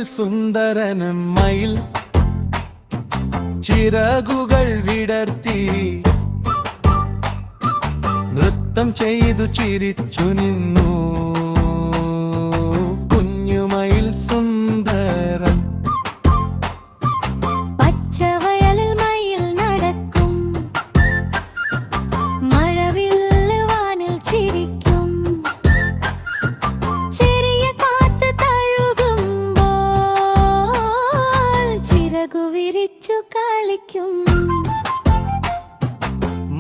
സുന്ദരനും മയിൽ ചിറകുകൾ വിടർത്തി നൃത്തം ചെയ്തു ചിരിച്ചു നിന്നു കുഞ്ഞുമയിൽ സുന്ദരൻ പച്ചവയലിൽ മയിൽ നടക്കും മഴവില്ല് വാനിൽ ചിരിക്കും ചെറിയ കാറ്റ് തഴുകുമ്പോൾ ചിറകു വിരിച്ചു കളിക്കും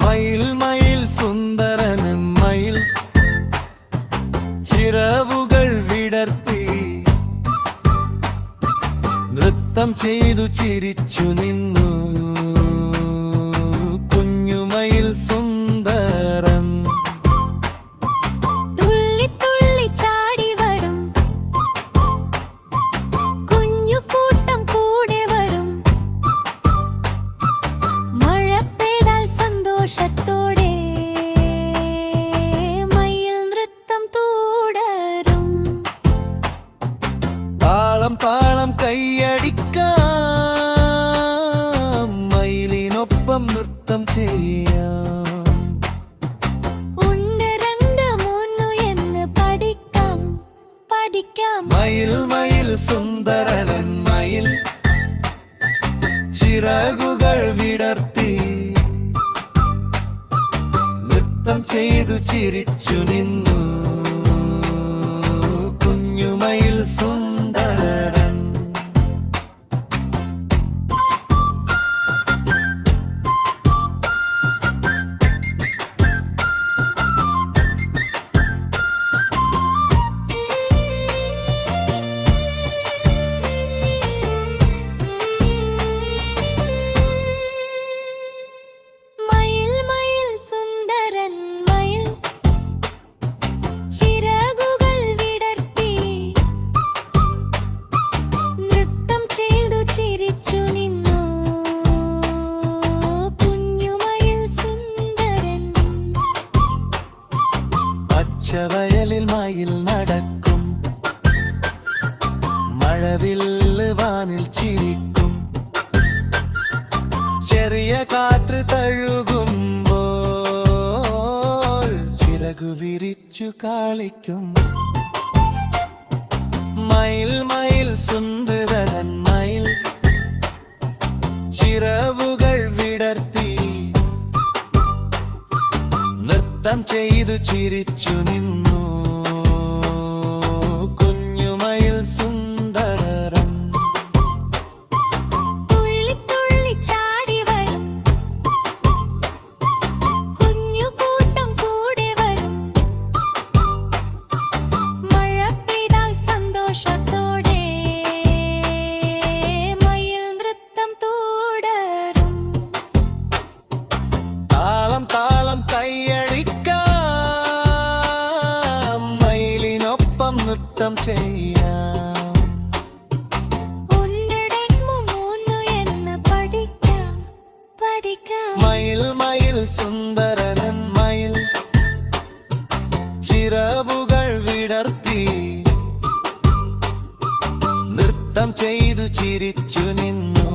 മയിൽ മയിൽ സുന്ദരനും മയിൽ ചിറകുകൾ വിടർത്തി നൃത്തം ചെയ്തു ചിരിച്ചു നിന്നു കുഞ്ഞുമയിൽ സുന്ദരൻ തുള്ളി തുള്ളി ചാടി വരും കുഞ്ഞു കൂട്ടം കൂടെ വരും മഴ പെയ്താൽ സന്തോഷത്തോടെ മയിൽ നൃത്തം തുടരും താളം താളം കൈയടിക്കാം മയിലിനൊപ്പം നൃത്തം ചെയ്യാം ഉണ്ട് രണ്ട് മൂന്നു എന്ന് പഠിക്കാം മയിൽ മയിൽ സുന്ദരൻ മയിൽ ചിറകുകൾ വിടർത്തി നൃത്തം ചെയ്തു ചിരിച്ചു നിന്നു കുഞ്ഞുമയിൽ സുന്ദരൻ മയിൽ മയിൽ സുന്ദരൻ മയിൽ ചിറകുകൾ വിടർത്തി നൃത്തം ചെയ്തു ചിരിച്ചു നിന്നു കുഞ്ഞുമയിൽ സുന്ദരൻ പച്ചവയലിൽ മയിൽ നടക്കും മഴവില്ല് വാനിൽ ചിരിക്കും ചെറിയ കാറ്റ് തഴുകുമ്പോൾ ചിറകു വിരിച്ചു കളിക്കും മയിൽ മയിൽ സുന്ദരൻ മയിൽ ചിറകുകൾ വിടർത്തി നൃത്തം ചെയ്തു ചിരിച്ചു നിന്നു കുഞ്ഞുമയിൽ സുന്ദരൻ തുള്ളി തുള്ളി ചാടി വരും കുഞ്ഞു കൂട്ടം കൂടെ വരും മഴ പെയ്താൽ സന്തോഷത്തോടെ മയിൽ നൃത്തം തുടരും താളം താളം കൈയടിക്കാം മയിലിനൊപ്പം നൃത്തം ചെയ്യാം ഒന്നിടന്നു മൂന്നു എന്ന് പഠിക്കാം മയിൽ മയിൽ സുന്ദരൻ മയിൽ ചിറകുകൾ വിടർത്തി നൃത്തം ചെയ്തു ചിരിച്ചു നിന്നു